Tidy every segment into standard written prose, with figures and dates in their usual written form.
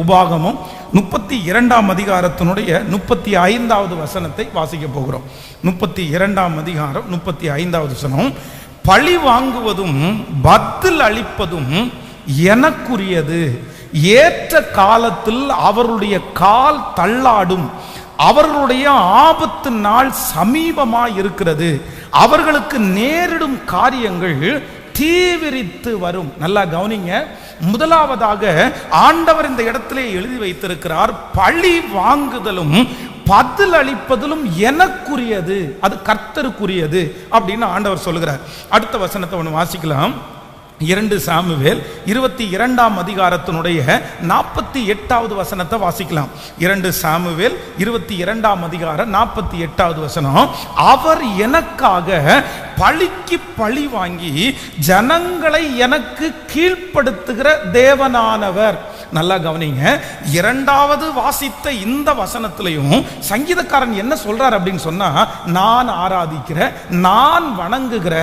உபாகமம் 32ஆம் அதிகாரத்தினுடைய 35வது வசனத்தை வாசிக்க போகிறோம். 32ஆம் அதிகாரம் 35வது வசனம். பழி வாங்குவதும் பதில் அளிப்பதும் எனக்குரியது, ஏற்ற காலத்தில் அவருடைய கால் தள்ளாடும், அவர்களுடைய ஆபத்து நாள் சமீபமாய் இருக்கிறது, அவர்களுக்கு நேரிடும் காரியங்கள் தீவிரித்து வரும். நல்லா கவனிங்க. முதலாவதாக ஆண்டவர் இந்த இடத்திலே எழுதி வைத்திருக்கிறார், பழி வாங்குதலும் பதில் அளிப்பதிலும் எனக்குரியது, அது கர்த்தருக்குரியது அப்படின்னு ஆண்டவர் சொல்லுகிறார். அடுத்த வசனத்தை ஒன்று வாசிக்கலாம். 2 சாமுவேல் 22ஆம் அதிகாரத்தினுடைய 48வது வசனத்தை வாசிக்கலாம். 2 சாமுவேல் 22ஆம் அதிகாரம் 48வது வசனம். அவர் எனக்காக பழிக்கு பழி வாங்கி ஜனங்களை எனக்கு கீழ்ப்படுத்துகிற தேவனானவர். நல்லா கவனிங்க. இரண்டாவது வாசித்த இந்த வசனத்திலையும் சங்கீதக்காரன் என்ன சொல்றார் அப்படின்னு சொன்னா, நான் ஆராதிக்கிற, நான் வணங்குகிற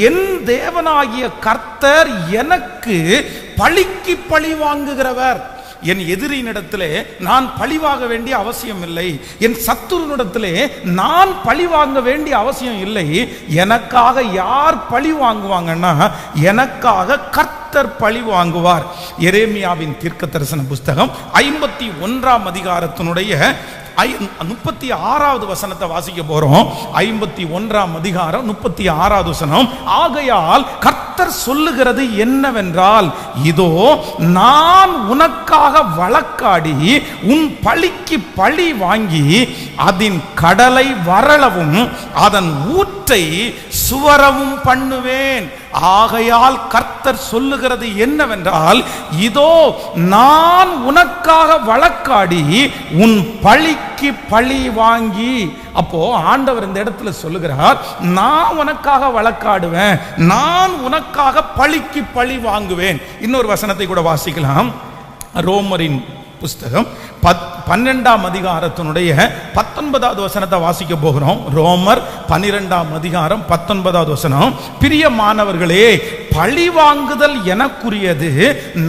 என் தேவனாகிய கர்த்தர் எனக்கு பழிக்கு பழி வாங்குகிறவர். என் எதிரியினிடத்திலே நான் பழிவாங்க வேண்டிய அவசியம் இல்லை, என் சத்துருனிடத்திலே நான் பழி வாங்க வேண்டிய அவசியம் இல்லை. எனக்காக யார் பழி வாங்குவாங்கன்னா, எனக்காக கர்த்தர் பழி வாங்குவார். எரேமியாவின் தீர்க்கதரிசன புஸ்தகம் 51ஆம் அதிகாரத்தினுடைய 36வது வசனத்தை வாசிக்க போறோம். 51ஆம் அதிகாரம் 36வது வசனம். ஆகையால் கர்த்தர் சொல்லுகிறது என்னவென்றால், இதோ நான் உனக்காக வழக்காடி உன் பழிக்கு பழி வாங்கி அதன் கடலை வறளவும் அதன் ஊற்றை சுவரவும் பண்ணுவேன். ஆகையால் கர்த்தர் சொல்லுகிறது என்னவென்றால், இதோ நான் உனக்காக வழக்காடி உன் பழிக்கு பழி வாங்கி. அப்போ ஆண்டவர் இந்த இடத்துல சொல்லுகிறார், நான் உனக்காக வழக்காடுவேன், நான் உனக்காக பழிக்கு பழி வாங்குவேன். இன்னொரு வசனத்தை கூட வாசிக்கலாம். ரோமரின் புஸ்தகம் 12ஆம் அதிகாரத்தினுடைய 19வது வசனத்தை வாசிக்க போகிறோம். ரோமர் 12ஆம் அதிகாரம் 19வது வசனம். பிரியமானவர்களே, பழி வாங்குதல் எனக்குரியது,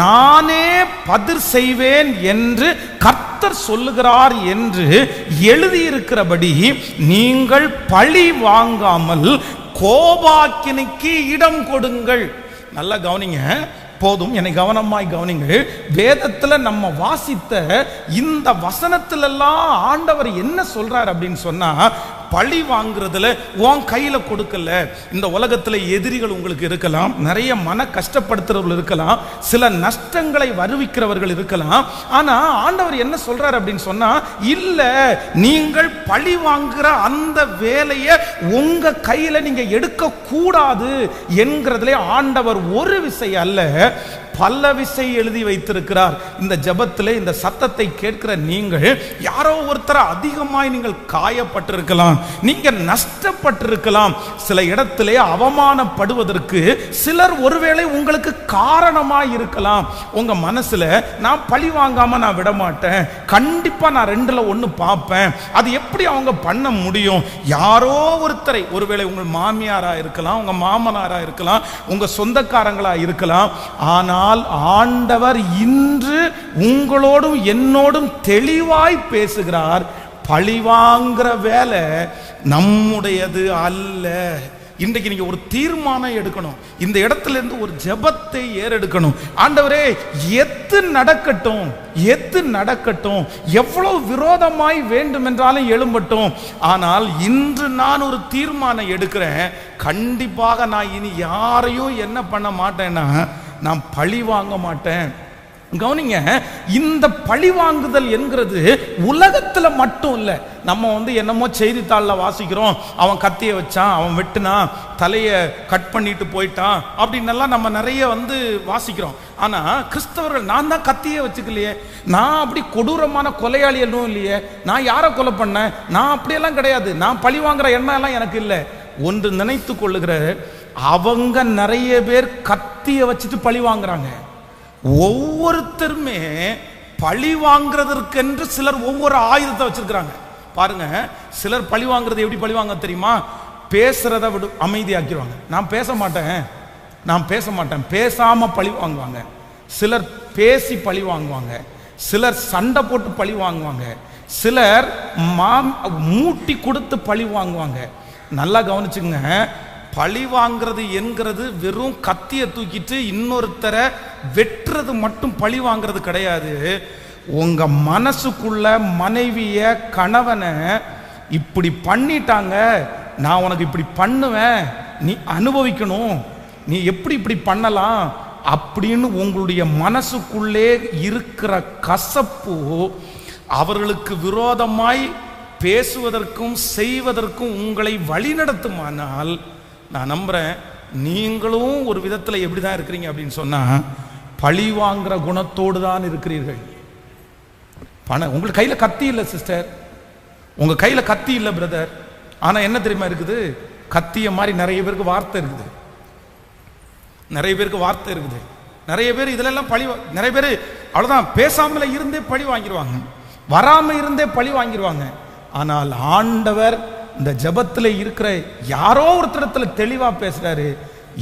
நானே பதில் செய்வேன் என்று கர்த்தர் சொல்லுகிறார் என்று எழுதியிருக்கிறபடி நீங்கள் பழி வாங்காமல் கோபாக்கினைக்கு இடம் கொடுங்கள். நல்லா கவனிங்க. போதும், என்னை கவனமாய் கவனிங்கள். வேதத்துல நம்ம வாசித்த இந்த வசனத்திலெல்லாம் ஆண்டவர் என்ன சொல்றார் அப்படின்னு சொன்னா, பழி வாங்குறதுல உன் கையில கொடுக்கல. இந்த உலகத்துல எதிரிகள் உங்களுக்கு இருக்கலாம், நிறைய மன கஷ்டப்படுத்துறவர்கள் இருக்கலாம், சில நஷ்டங்களை வருவிக்கிறவர்கள் இருக்கலாம். ஆனா ஆண்டவர் என்ன சொல்றார் அப்படின்னு சொன்னா, இல்ல, நீங்கள் பழி வாங்குற அந்த வேலையை உங்க கையில நீங்க எடுக்க கூடாது என்கிறதுல ஆண்டவர் ஒரு விஷயம் அல்ல, பல விசை எழுதி வைத்திருக்கிறார். இந்த ஜபத்திலே இந்த சத்தத்தை கேட்கிற நீங்கள் யாரோ ஒருத்தர் அதிகமாய் நீங்கள் காயப்பட்டிருக்கலாம், நீங்க நஷ்டப்பட்டிருக்கலாம், சில இடத்திலே அவமானப்படுவதற்கு சிலர் ஒருவேளை உங்களுக்கு காரணமாய் இருக்கலாம். உங்க மனசுல, நான் பழி வாங்காம நான் விட மாட்டேன், கண்டிப்பா நான் 2ல் 1 பார்ப்பேன், அது எப்படி அவங்க பண்ண முடியும்? யாரோ ஒருத்தரை, ஒருவேளை உங்கள் மாமியாரா இருக்கலாம், உங்க மாமனாரா இருக்கலாம், உங்க சொந்தக்காரங்களா இருக்கலாம். ஆனால் ஆண்டவர் இன்று உங்களோடும் என்னோடும் தெளிவாய் பேசுகிறார், பழிவாங்கிற வேலை நம்முடையது அல்ல. இன்றைக்கு நீங்க ஒரு தீர்மானம் எடுக்கணும், இந்த இடத்துல இருந்து ஒரு ஜெபத்தை ஏறெடுக்கணும். ஆண்டவரே, எது நடக்கட்டும், எது நடக்கட்டும், எவ்வளவு விரோதமாய் வேண்டும் என்றாலும் எழும்பட்டும், ஆனால் இன்று நான் ஒரு தீர்மானம் எடுக்கிறேன், கண்டிப்பாக நான் இனி யாரையும் என்ன பண்ண மாட்டேன்னா, நான் பழி வாங்க மாட்டேன். கவனிங்க, இந்த பழி வாங்குதல் என்கிறது உலகத்துல மட்டும் இல்ல. நம்ம என்னமோ செய்தித்தாளில் வாசிக்கிறோம், அவன் கத்தியை வச்சான், அவன் வெட்டினான், தலையை கட் பண்ணிட்டு போயிட்டான் அப்படின்னெல்லாம் நம்ம நிறைய வாசிக்கிறோம். ஆனா கிறிஸ்தவர்கள், நான் தான் கத்தியை வச்சுக்கலையே, நான் அப்படி கொடூரமான கொலையாளி எதுவும் இல்லையே, நான் யாரை கொலை பண்ணேன், நான் அப்படியெல்லாம் கிடையாது, நான் பழி வாங்குற எண்ணம் எல்லாம் எனக்கு இல்லை. ஒன்று நினைத்து கொள்ளுகிற, அவங்க நிறைய பேர் கத்தியை வச்சுட்டு பழி வாங்குறாங்க. ஒவ்வொருத்தருமே பழி வாங்குறதற்கென்று சிலர் ஒவ்வொரு ஆயுதத்தை வச்சிருக்கிறாங்க. பாருங்க, சிலர் பழி வாங்குறது எப்படி பழி வாங்க தெரியுமா? பேசுறத விட அமைதியாக்கிடுவாங்க. நான் பேச மாட்டேன், பேசாம பழி வாங்குவாங்க. சிலர் பேசி பழி வாங்குவாங்க, சிலர் சண்டை போட்டு பழி வாங்குவாங்க, சிலர் மூட்டி கொடுத்து பழி வாங்குவாங்க. நல்லா கவனிச்சுங்க, பழி வாங்கிறது என்கிறது வெறும் கத்தியை தூக்கிட்டு இன்னொருத்தரை வெட்டுறது மட்டும் பழி வாங்கிறது கிடையாது. உங்க மனசுக்குள்ள மனைவிய கணவனை இப்படி பண்ணிட்டாங்க, நான் உனக்கு இப்படி பண்ணுவேன், நீ அனுபவிக்கணும், நீ எப்படி இப்படி பண்ணலாம் அப்படின்னு உங்களுடைய மனசுக்குள்ளே இருக்கிற கசப்பு அவர்களுக்கு விரோதமாய் பேசுவதற்கும் செய்வதற்கும் உங்களை வழிநடத்துமானால், நான் நம்புறேன் நீங்களும் ஒரு விதத்தில் எப்படிதான் இருக்கிறீங்க அப்படின்னு சொன்னா பழி வாங்குற குணத்தோடு தான் இருக்கிறீர்கள். உங்களுக்கு கையில கத்தி இல்லை சிஸ்டர், உங்க கையில கத்தி இல்லை பிரதர், ஆனா என்ன தெரியுமா இருக்குது, கத்திய மாதிரி நிறைய பேருக்கு வார்த்தை இருக்குது, நிறைய பேருக்கு வார்த்தை இருக்குது. நிறைய பேர் இதுல எல்லாம் பழி, நிறைய பேர் அவ்வளவுதான் பேசாமல இருந்தே பழி வாங்கிடுவாங்க, வராம இருந்தே பழி வாங்கிடுவாங்க. ஆனால் ஆண்டவர் இந்த ஜெபத்துல இருக்கிற யாரோ ஒருத்தரத்துல தெளிவா பேசுறாரு,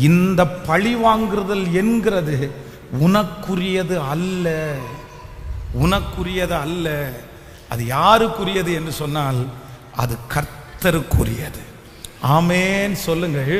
இந்த பழி வாங்குறதல் என்கிறது உனக்குரியது அல்ல, உனக்குரியது அல்ல. அது யாருக்குரியது என்று சொன்னால் அது கர்த்தருக்குரியது. ஆமென் சொல்லுங்கள்.